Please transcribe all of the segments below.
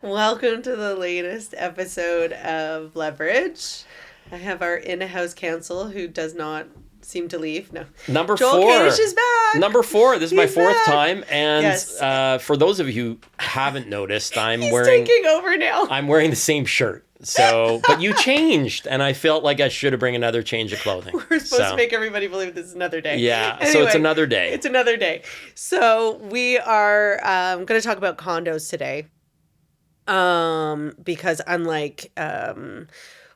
Welcome to the latest episode of Leverage. I have our in-house counsel who does not seem to leave. No. Number Joel 4. Kadish is back. Number 4. This is my He's fourth back. time. And Yes. for those of you who haven't noticed, I'm He's wearing taking over now. I'm wearing the same shirt. So, but you changed, and I felt like I should have bring another change of clothing. We're supposed to make everybody believe this is another day. Yeah, Anyway, so it's another day. It's another day. So we are going to talk about condos today. Because unlike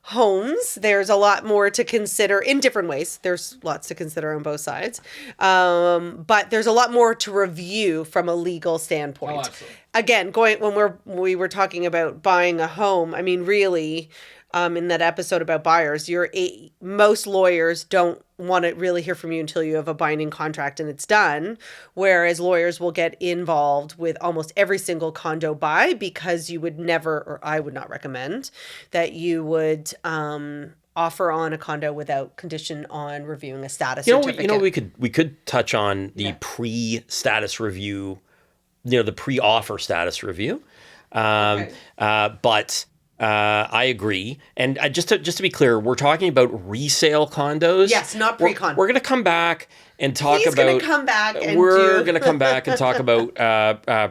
homes, there's a lot more to consider in different ways. There's lots to consider on both sides. But there's a lot more to review from a legal standpoint. Oh, absolutely. Again, when we were talking about buying a home, I mean, really, in that episode about buyers, most lawyers don't want to really hear from you until you have a binding contract and it's done, whereas lawyers will get involved with almost every single condo buy because you would never, or I would not recommend, that you would offer on a condo without condition on reviewing a status certificate. You know, we could touch on the pre-status review, the pre-offer status review. Okay. But I agree. And just to be clear, we're talking about resale condos. Yes, not pre-con. We're going to come back and talk He's about. going to come back and we're going to come back and talk about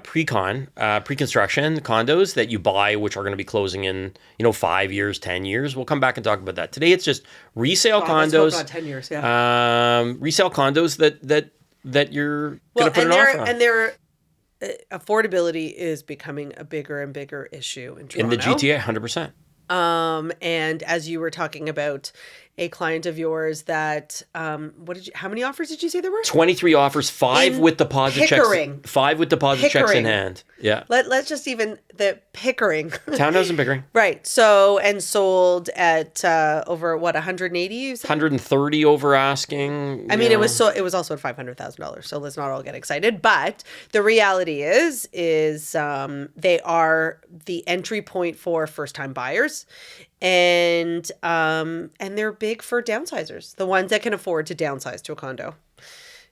pre-construction condos that you buy, which are going to be closing in 5 years, 10 years. We'll come back and talk about that. Today, it's just resale condos. Let's hope not 10 years. Yeah. Resale condos that you're going to put an offer on. And they're affordability is becoming a bigger and bigger issue in Toronto. In the GTA, 100%. And as you were talking about a client of yours that, how many offers did you say there were? 23 offers, 5 with deposit Pickering. checks. 5 with deposit checks in hand. Yeah. Let's just the Pickering. Townhouse in Pickering. Right. So, and sold at over 180, you said? 130 over asking. I mean, it was also at $500,000. So let's not all get excited. But the reality is they are the entry point for first time buyers. And they're big for downsizers, the ones that can afford to downsize to a condo.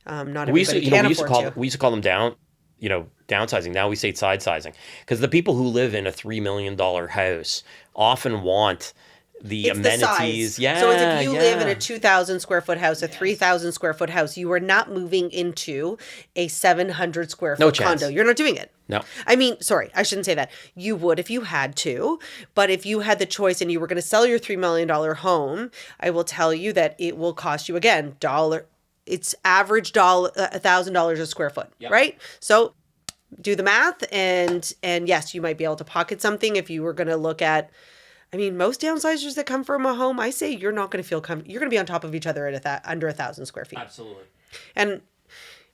Not everybody can afford to. We used to call them downsizing. Now we say side sizing, because the people who live in a $3 million house often want the amenities. The size. So it's if you live in a 2,000 square foot house, a 3,000 square foot house, you are not moving into a 700 square foot condo. You're not doing it. No. I mean, sorry, I shouldn't say that. You would if you had to, but if you had the choice and you were going to sell your $3 million home, I will tell you that it will cost you, again, it's average $1,000 a square foot, right? So do the math, and yes, you might be able to pocket something if you were going to look at. I mean, most downsizers that come from a home, I say you're not going to feel you're going to be on top of each other at under 1,000 square feet. Absolutely. And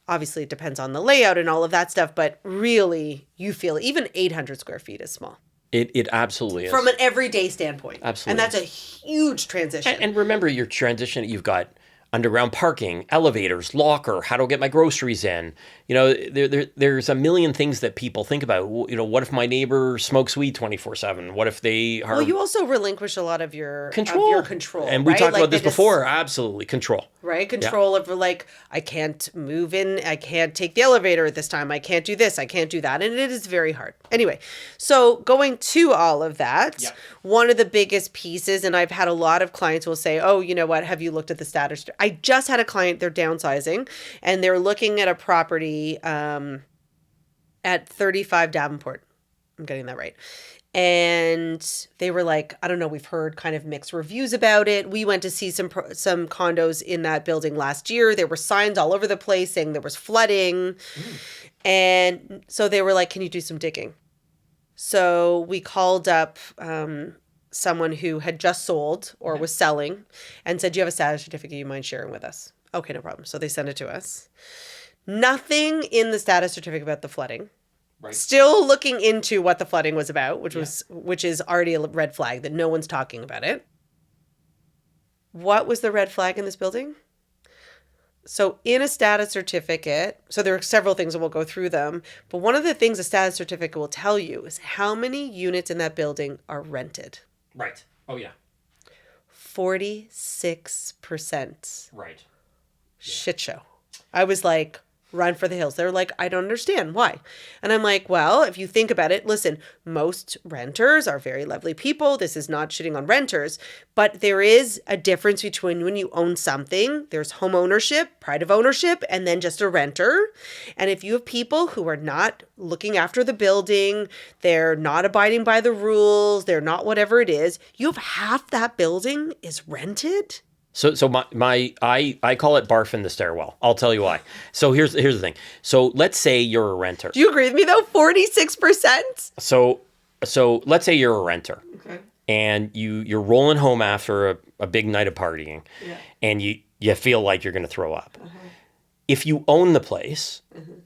obviously it depends on the layout and all of that stuff, but really you feel even 800 square feet is small. It absolutely is. From an everyday standpoint. Absolutely. And that's a huge transition. And remember your transition, you've got underground parking, elevators, locker, how do I get my groceries in? There's a million things that people think about. What if my neighbor smokes weed 24/7? What if they are... Well, you also relinquish a lot of your control. And we talked about this before. Absolutely. Control. Right? Control of I can't move in. I can't take the elevator at this time. I can't do this. I can't do that. And it is very hard. Anyway, so going to all of that, one of the biggest pieces, and I've had a lot of clients will say, oh, you know what? Have you looked at the status? I just had a client, they're downsizing, and they're looking at a property at 35 Davenport. I'm getting that right. And they were like, I don't know, we've heard kind of mixed reviews about it. We went to see some condos in that building last year. There were signs all over the place saying there was flooding. And so they were like, can you do some digging? So we called up someone who had just sold or was selling and said, do you have a status certificate you mind sharing with us? Okay, no problem. So they sent it to us. Nothing in the status certificate about the flooding. Right. Still looking into what the flooding was about, which is already a red flag that no one's talking about it. What was the red flag in this building? So in a status certificate, so there are several things and we'll go through them, but one of the things a status certificate will tell you is how many units in that building are rented. Right. Oh, yeah. 46%. Right. Shit show. I was like, run for the hills. They're like, I don't understand why. And I'm like, well, if you think about it, listen, most renters are very lovely people. This is not shitting on renters, but there is a difference between when you own something, there's home ownership, pride of ownership, and then just a renter. And if you have people who are not looking after the building, they're not abiding by the rules, they're not whatever it is, you have half that building is rented. So I call it barf in the stairwell. I'll tell you why. So here's the thing. So let's say you're a renter. Do you agree with me though? 46%? So let's say you're a renter. Okay. And you're rolling home after a big night of partying. Yeah. And you feel like you're going to throw up. Uh-huh. If you own the place,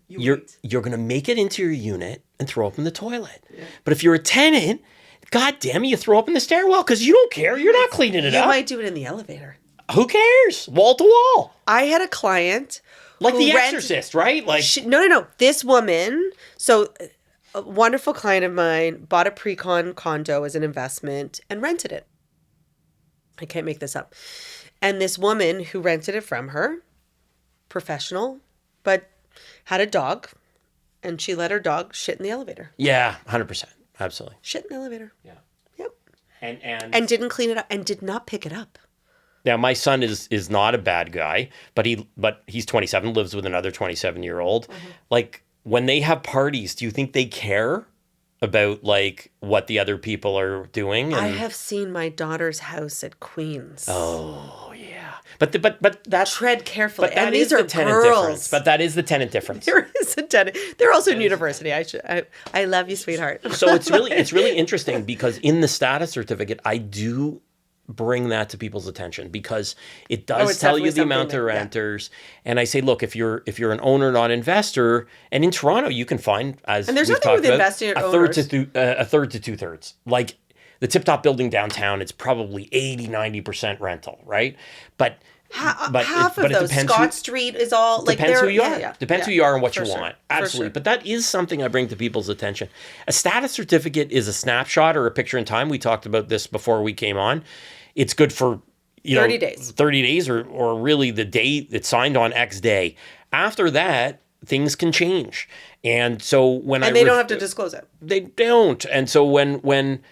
you're going to make it into your unit and throw up in the toilet. Yeah. But if you're a tenant, God damn it, you throw up in the stairwell because you don't care. You're not cleaning it up. You might do it in the elevator. Who cares? Wall to wall. I had a client like The Exorcist, right? Like no. This woman, so a wonderful client of mine, bought a pre-con condo as an investment and rented it. I can't make this up. And this woman who rented it from her, professional, but had a dog, and she let her dog shit in the elevator. Yeah, 100%. Absolutely. Shit in the elevator. Yeah. Yep. And didn't clean it up and did not pick it up. Now, my son is not a bad guy, but he's 27, lives with another 27-year-old. Mm-hmm. Like, when they have parties, do you think they care about, like, what the other people are doing? I have seen my daughter's house at Queens. Oh, yeah. But that's tread carefully. But that and is these are the tenant girls. difference. But that is the tenant difference. There is a tenant. They're also in university. I love you, sweetheart. So it's really interesting because in the status certificate, I do bring that to people's attention because it does tell you the amount of renters. Yeah. And I say, look, if you're an owner, not investor, and in Toronto, you can find, as and there's we've nothing talked with investing about, a third to 2/3. Like the Tip Top building downtown, it's probably 80-90% rental, right? But half of those, Scott Street is all like depends who you are. Yeah. Depends who you are and what you sure. want. Absolutely. Sure. But that is something I bring to people's attention. A status certificate is a snapshot or a picture in time. We talked about this before we came on. It's good for 30 days. 30 days or really the day it's signed on X day. After that, things can change. And so they don't have to disclose it. They don't. And so when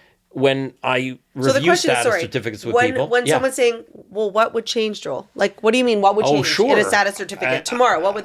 I review status certificates with people. When someone's saying, well, what would change, Joel? Like, what do you mean, what would change in a status certificate? Tomorrow, what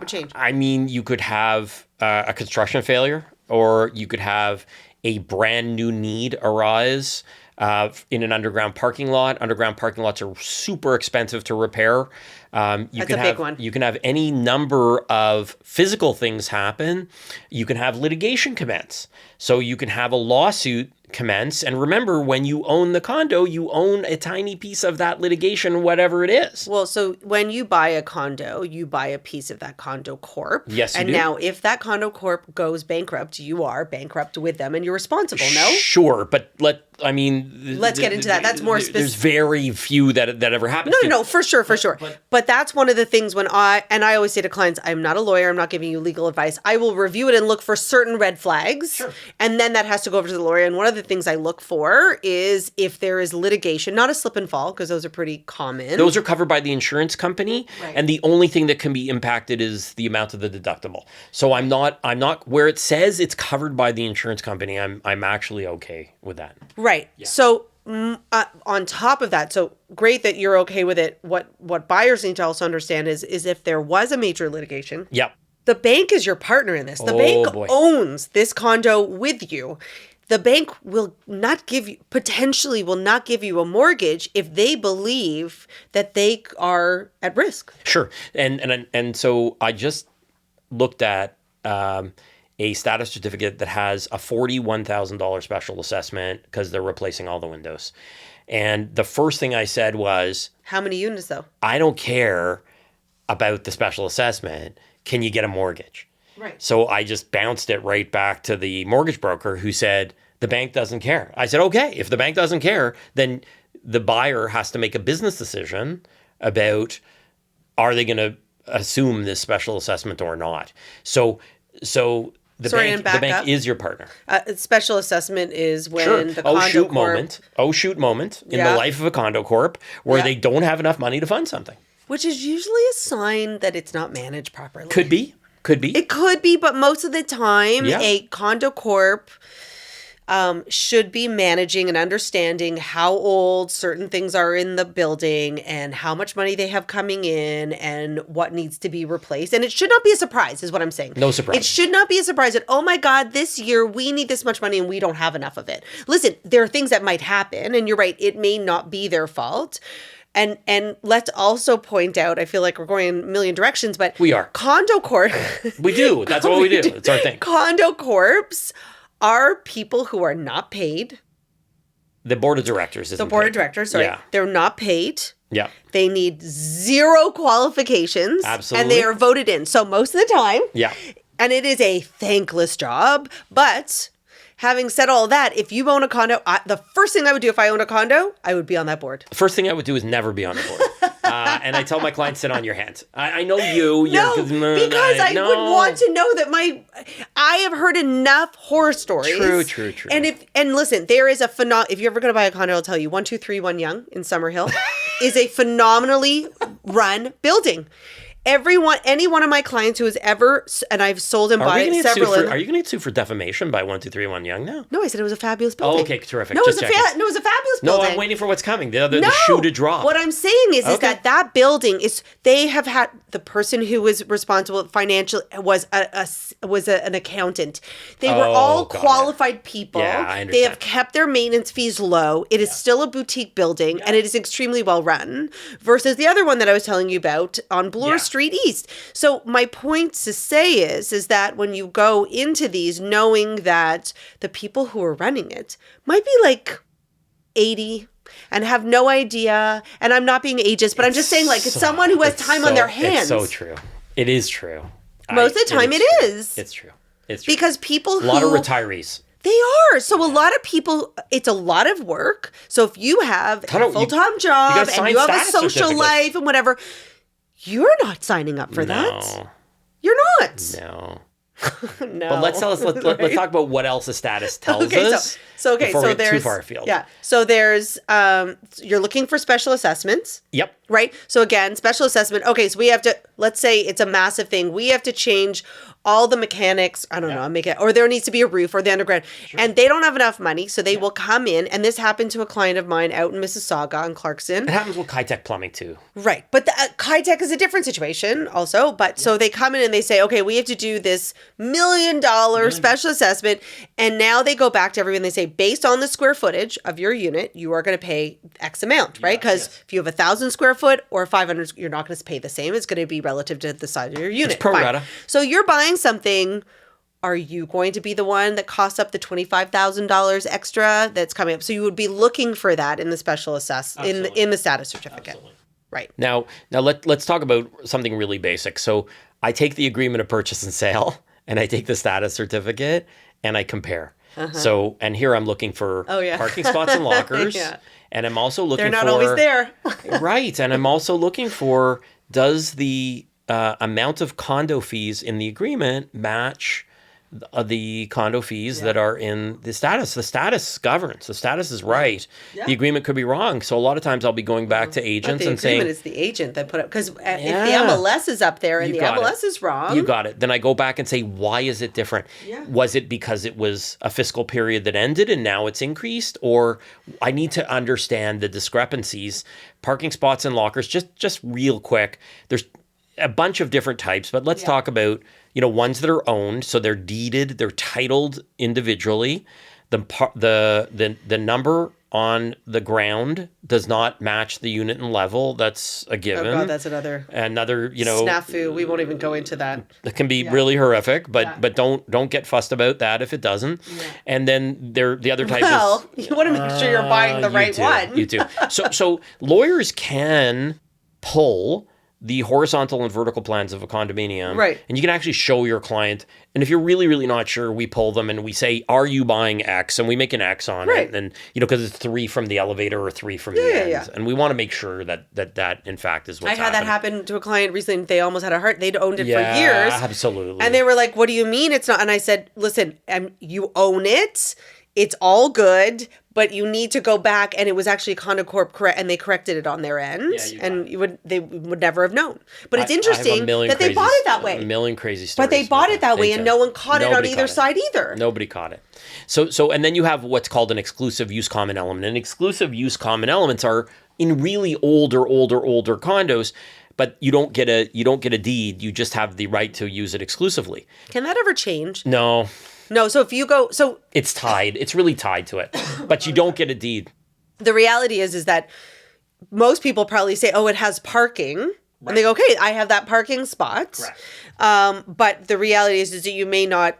would change? I mean, you could have a construction failure, or you could have a brand new need arise in an underground parking lot. Underground parking lots are super expensive to repair. That's a big one. You can have any number of physical things happen. You can have litigation commence. So you can have a lawsuit commence. And remember, when you own the condo, you own a tiny piece of that litigation, whatever it is. Well, so when you buy a condo, you buy a piece of that condo corp. Yes, you do. And now if that condo corp goes bankrupt, you are bankrupt with them and you're responsible, no? Sure, but let's get into that. That's more specific. There's very few that ever happens. No, for sure. But that's one of the things when I always say to clients, I'm not a lawyer, I'm not giving you legal advice. I will review it and look for certain red flags. Sure. And then that has to go over to the lawyer. And one of the things I look for is if there is litigation, not a slip and fall, because those are pretty common. Those are covered by the insurance company. Right. And the only thing that can be impacted is the amount of the deductible. So I'm not where it says it's covered by the insurance company, I'm actually okay with that. Right. Yeah. So on top of that, so great that you're okay with it. What buyers need to also understand is if there was a major litigation. Yep. The bank is your partner in this. The bank owns this condo with you. The bank potentially will not give you a mortgage if they believe that they are at risk. Sure. And so I just looked at a status certificate that has a $41,000 special assessment because they're replacing all the windows. And the first thing I said was, how many units though? I don't care about the special assessment. Can you get a mortgage? Right. So I just bounced it right back to the mortgage broker who said, the bank doesn't care. I said, okay, if the bank doesn't care, then the buyer has to make a business decision about are they going to assume this special assessment or not. So the bank is your partner. Special assessment is when the condo corp... moment in the life of a condo corp where they don't have enough money to fund something. Which is usually a sign that it's not managed properly. Could be. It could be, but most of the time, Yeah. a condo corp should be managing and understanding how old certain things are in the building and how much money they have coming in and what needs to be replaced. And it should not be a surprise, is what I'm saying. No surprise. It should not be a surprise that, oh my God, this year we need this much money and we don't have enough of it. Listen, there are things that might happen, and you're right, it may not be their fault. And let's also point out, I feel like we're going in a million directions, but We are. Condo corp. We do. That's what we do. It's our thing. Condo corps are people who are not paid. The board of directors isn't The board paid. of directors, sorry. Yeah. They're not paid. Yeah. They need zero qualifications. Absolutely. And they are voted in. So most of the time. Yeah. And it is a thankless job. But having said all that, if you own a condo, the first thing I would do if I owned a condo, I would be on that board. The first thing I would do is never be on the board. And I tell my clients, sit on your hands. I know you. No, because I would want to know that I have heard enough horror stories. True. And listen, there is if you're ever going to buy a condo, I'll tell you, 1231 Yonge in Summerhill is a phenomenally run building. Any one of my clients who has ever, and I've sold and bought several. Are you going to get sued for defamation by 1231 Yonge now? No, I said it was a fabulous building. Oh, okay, terrific. No, Just it was a fabulous building. No, I'm waiting for what's coming. The shoe to drop. What I'm saying is that building they have had the person who was responsible financial was an accountant. They were all qualified people. Yeah, I understand. They have kept their maintenance fees low. It is still a boutique building, and it is extremely well run. Versus the other one that I was telling you about on Bloor Street East. So my point to say is that when you go into these, knowing that the people who are running it might be like 80 and have no idea, and I'm not being ageist, but I'm just saying, like, it's someone who has time on their hands. It's so true. It is true. Most of the time it is. It's true. Because people a lot of retirees. They are. So a lot of people, it's a lot of work. So if you have a full-time job and you have a social life and whatever, you're not signing up for that. You're not. No. No. But let's talk about what else the status tells us. So there's too far afield. Yeah. So there's you're looking for special assessments. Yep. Right? So again, special assessment. Okay, so we have to, let's say it's a massive thing. We have to change all the mechanics. I don't know, or there needs to be a roof or the underground. Sure. And they don't have enough money, so they will come in. And this happened to a client of mine out in Mississauga in Clarkson. It happens with Kitech Plumbing too. Right. But the Kitech is a different situation also. But so they come in and they say, okay, we have to do this $1 million special assessment. And now they go back to everyone and they say, based on the square footage of your unit, you are going to pay X amount, right? Because if you have 1,000 square foot or 500, you're not going to pay the same. It's going to be relative to the size of your unit. It's pro rata. So you're buying something. Are you going to be the one that costs up the $25,000 extra that's coming up? So you would be looking for that in the special in the status certificate. Absolutely. Right. Now let's talk about something really basic. So I take the agreement of purchase and sale and I take the status certificate and I compare. So, and here I'm looking for parking spots and lockers. And I'm also looking for... They're not always there. Right. And I'm also looking for, does the amount of condo fees in the agreement match the condo fees that are in the status? The status governs. The status is right. The agreement could be wrong. So a lot of times I'll be going back to agents and saying... The agreement is the agent that put up... Because if the MLS is up there and the MLS is wrong... You got it. Then I go back and say, why is it different? Was it because it was a fiscal period that ended and now it's increased? Or I need to understand the discrepancies. Parking spots and lockers, just real quick. There's a bunch of different types, but let's talk about... ones that are owned, so they're deeded, they're titled individually. The number on the ground does not match the unit and level. That's a given. Oh God, that's another snafu. We won't even go into that. It can be really horrific, but don't get fussed about that if it doesn't. And then the other type is... you want to make sure you're buying the right one. You do. So lawyers can pull the horizontal and vertical plans of a condominium. Right. And you can actually show your client. And if you're really, really not sure, we pull them and we say, are you buying X? And we make an X on it. And, because it's 3 from the elevator or 3 from the ends. Yeah. And we want to make sure that in fact is what's happening. I had that happen to a client recently. They almost had a heart. They'd owned it for years. Absolutely. And they were like, what do you mean it's not? And I said, listen, you own it. It's all good. but you need to go back, and it was actually a condo corp correct, and they corrected it on their end, and they would never have known. But it's interesting that they bought it that way. A million crazy stories. But they bought it that way, and no one caught it on either side either. Nobody caught it. So and then you have what's called an exclusive use common element. And exclusive use common elements are in really older condos, but you don't get a deed. You just have the right to use it exclusively. Can that ever change? No. So if you go, it's tied. It's really tied to it, but you don't get a deed. The reality is that most people probably say, "Oh, it has parking," and they go, "Okay, I have that parking spot." But the reality is that you may not.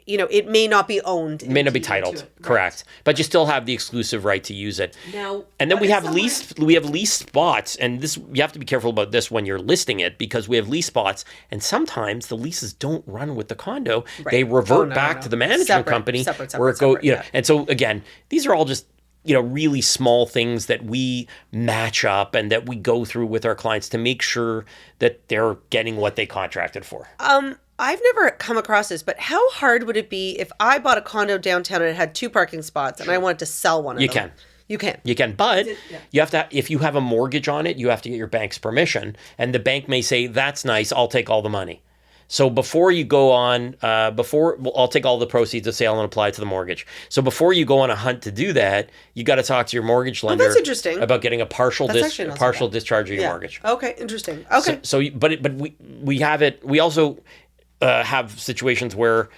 It may not be owned. It may not be titled. Correct. But you still have the exclusive right to use it. Now, and then we have leased spots, and this you have to be careful about this when you're listing it, because we have lease spots, and sometimes the leases don't run with the condo. Right. They revert back to the management company where it goes. And so again, these are all just really small things that we match up and that we go through with our clients to make sure that they're getting what they contracted for. I've never come across this, but how hard would it be if I bought a condo downtown and it had 2 parking spots and I wanted to sell one of them? You can, but you have to. If you have a mortgage on it, you have to get your bank's permission, and the bank may say, "That's nice, I'll take all the money." So before you go on, I'll take all the proceeds of sale and apply to the mortgage. So before you go on a hunt to do that, you got to talk to your mortgage lender. That's interesting. About getting a partial discharge of your mortgage. Okay, interesting. Okay. But we have it. We also have situations where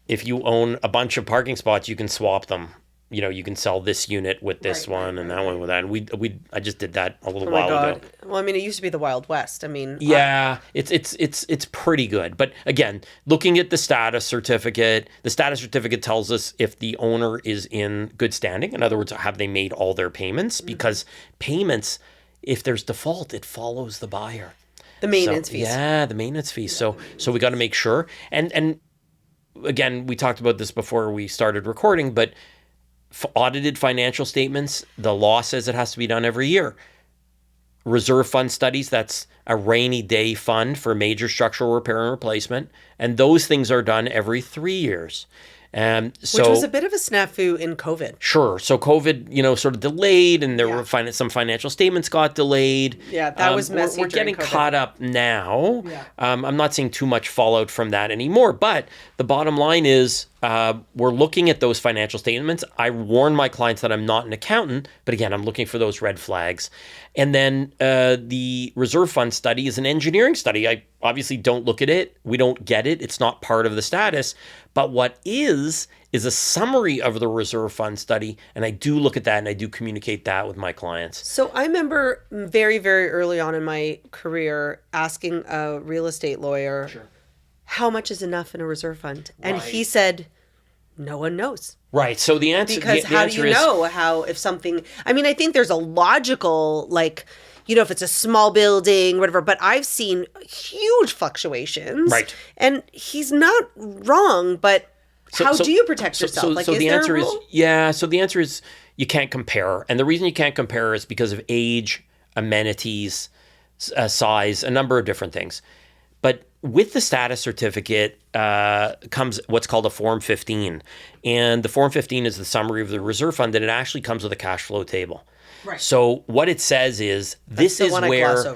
if you own a bunch of parking spots, you can swap them. You can sell this unit with this one and that one with that. And I just did that a little while ago. Well, I mean, it used to be the Wild West. I mean, it's pretty good. But again, looking at the status certificate tells us if the owner is in good standing. In other words, have they made all their payments? Because payments, if there's default, it follows the buyer. The maintenance fees. Yeah, the maintenance fees. So we got to make sure. And again, we talked about this before we started recording, but audited financial statements, the law says it has to be done every year. Reserve fund studies, that's a rainy day fund for major structural repair and replacement. And those things are done every 3 years. Which was a bit of a snafu in COVID. Sure. So COVID, sort of delayed, and there were some financial statements got delayed. Yeah, that was messy. We're getting COVID. caught up now. Yeah. I'm not seeing too much fallout from that anymore. But the bottom line is we're looking at those financial statements. I warn my clients that I'm not an accountant, but again, I'm looking for those red flags. And then the reserve fund study is an engineering study. I obviously don't look at it. We don't get it. It's not part of the status. But what is a summary of the reserve fund study. And I do look at that and I do communicate that with my clients. So I remember very, very early on in my career asking a real estate lawyer, how much is enough in a reserve fund? And he said, no one knows. Right. So the answer because the how answer do you know if something? I mean, I think there's a logical if it's a small building, whatever. But I've seen huge fluctuations. Right. And he's not wrong, but how do you protect yourself? So the answer is So the answer is you can't compare, and the reason you can't compare is because of age, amenities, size, a number of different things. But with the status certificate comes what's called a Form 15. And the Form 15 is the summary of the reserve fund, and it actually comes with a cash flow table. Right. So what it says is this is where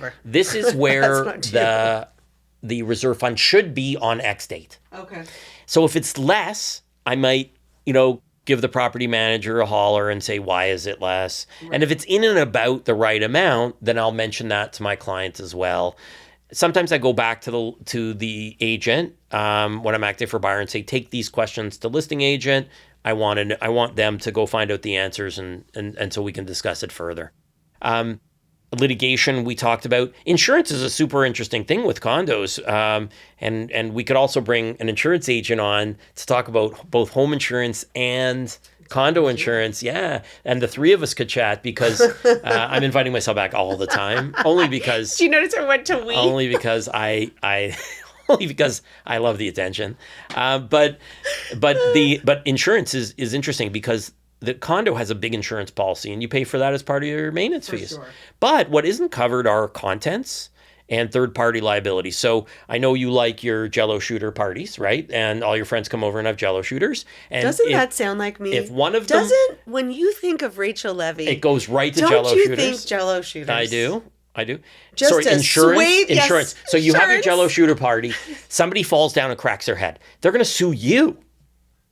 the reserve fund should be on X date. Okay. So if it's less, I might, give the property manager a holler and say, why is it less? Right. And if it's in and about the right amount, then I'll mention that to my clients as well. Sometimes I go back to the agent when I'm acting for buyer and say, take these questions to listing agent. I want them to go find out the answers and so we can discuss it further. Litigation we talked about. Insurance is a super interesting thing with condos, and we could also bring an insurance agent on to talk about both home insurance and condo insurance. Yeah, and the three of us could chat because I'm inviting myself back all the time, only because. Do you notice I went to we? Only because only because I love the attention, but insurance is interesting because the condo has a big insurance policy and you pay for that as part of your maintenance fees. Sure. But what isn't covered are contents and third-party liability. So I know you like your Jell-O shooter parties, right? And all your friends come over and have Jell-O shooters. And Doesn't that sound like me? If one of them... Doesn't, when you think of Rachel Levy... It goes right to Jell-O shooters. Don't you think Jell-O shooters? I do. Just Sorry, a insurance. Sweet, insurance. Yes, so you have your insurance. Jell-O shooter party. Somebody falls down and cracks their head. They're going to sue you.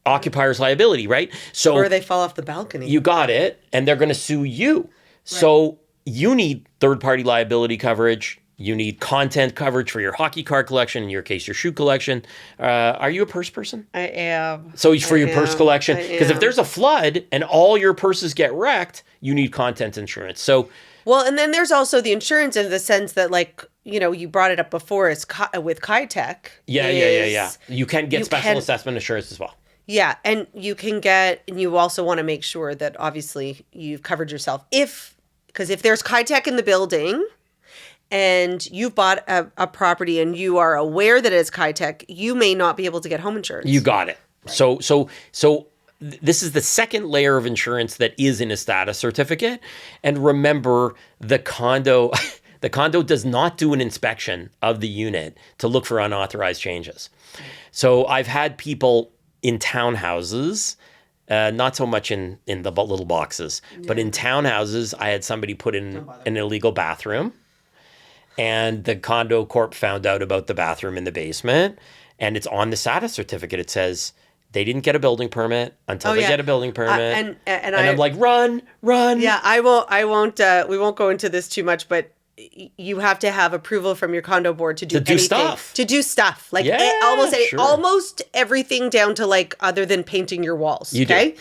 Occupier's liability, right? So or they fall off the balcony. You got it, and they're going to sue you. Right. So you need third-party liability coverage. You need content coverage for your hockey card collection. In your case, your shoe collection. Are you a purse person? I am. So for your purse collection, because if there's a flood and all your purses get wrecked, you need content insurance. So. Well, and then there's also the insurance in the sense that, like, you know, you brought it up before, is with Kitech. Yeah. You can get special assessment insurance as well. Yeah, and you can get, and you also want to make sure that obviously you've covered yourself. Because if there's Kitech in the building and you've bought a property and you are aware that it's Kitech, you may not be able to get home insurance. You got it. Right. So this is the second layer of insurance that is in a status certificate. And remember, the condo does not do an inspection of the unit to look for unauthorized changes. So I've had people in townhouses, not so much in the little boxes, but in townhouses, I had somebody put in an illegal bathroom, and the condo corp found out about the bathroom in the basement, and it's on the status certificate. It says they didn't get a building permit until they get a building permit. And I'm like, run. Yeah, I won't, we won't go into this too much, but you have to have approval from your condo board to do anything. Stuff. To do stuff. Like almost everything down to, like, other than painting your walls. You do.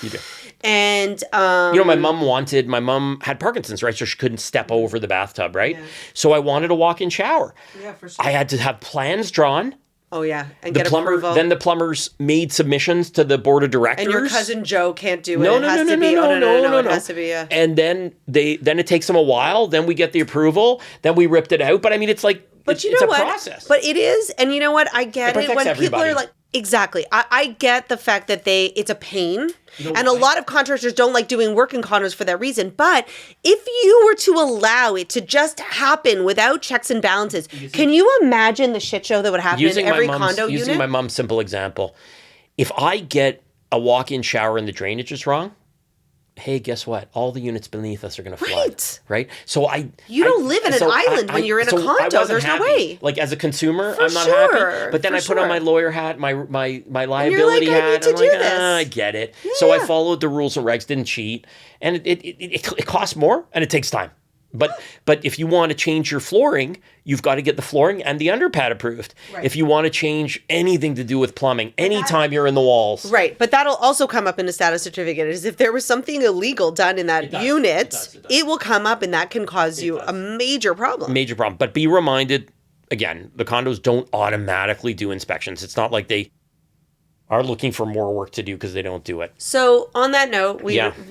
And my mom had Parkinson's, right? So she couldn't step over the bathtub, right? Yeah. So I wanted a walk-in shower. Yeah, for sure. I had to have plans drawn. Oh, yeah. And get approval. Then the plumbers made submissions to the board of directors. And your cousin Joe can't do it. No. It has to be a... And then it takes them a while. Then we get the approval. Then we ripped it out. But I mean, it's like, it's a process. But it is. And you know what? I get it when everybody. People are like, exactly. I get the fact that it's a pain. And a lot of contractors don't like doing work in condos for that reason. But if you were to allow it to just happen without checks and balances, can you imagine the shit show that would happen in every condo unit? Using my mom's simple example, if I get a walk-in shower and the drainage is wrong, hey, guess what? All the units beneath us are going to flood, right? So you don't live in an island when you're in a condo. There's no way. Like, as a consumer, I'm not happy. But then I put on my lawyer hat, my liability hat. I'm like, I get it. Yeah. So I followed the rules and regs, didn't cheat, and it costs more and it takes time. But if you want to change your flooring, you've got to get the flooring and the underpad approved. Right. If you want to change anything to do with plumbing, anytime you're in the walls. Right. But that'll also come up in a status certificate. Is if there was something illegal done in that unit, it will come up, and that can cause you a major problem. Major problem. But be reminded, again, the condos don't automatically do inspections. It's not like they are looking for more work to do because they don't do it. So on that note,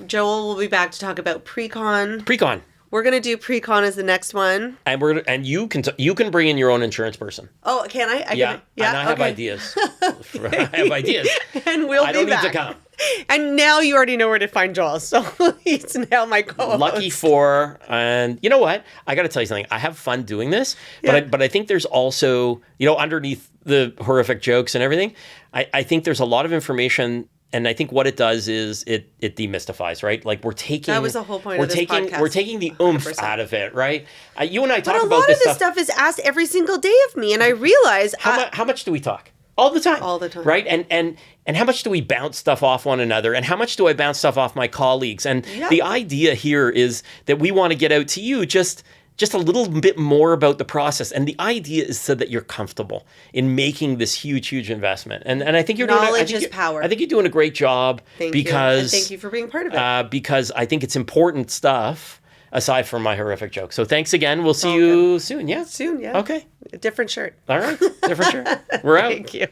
Joel will be back to talk about pre-con. Pre-con. We're gonna do pre-con as the next one, and you can bring in your own insurance person. Oh, can I? And I have ideas. I have ideas, and we'll be back. I don't need to come. And now you already know where to find Joel, so he's now my co-host. Lucky for, and you know what? I got to tell you something. I have fun doing this, but I think there's also, underneath the horrific jokes and everything, I think there's a lot of information. And I think what it does is it demystifies, right? Like, we're taking... That was the whole point of this podcast. We're taking the oomph 100%. Out of it, right? You and I talk about this stuff. But a lot of this stuff is asked every single day of me, and I realize... How much do we talk? All the time. All the time. Right? And how much do we bounce stuff off one another? And how much do I bounce stuff off my colleagues? And the idea here is that we want to get out to you just a little bit more about the process. And the idea is so that you're comfortable in making this huge, huge investment. And I think you're Knowledge is power. I think you're doing a great job. Thank you. And thank you for being part of it. Because I think it's important stuff aside from my horrific jokes. So thanks again. We'll see you soon. Yeah? Soon, yeah. Okay. A different shirt. All right. Different shirt. We're out. Thank you.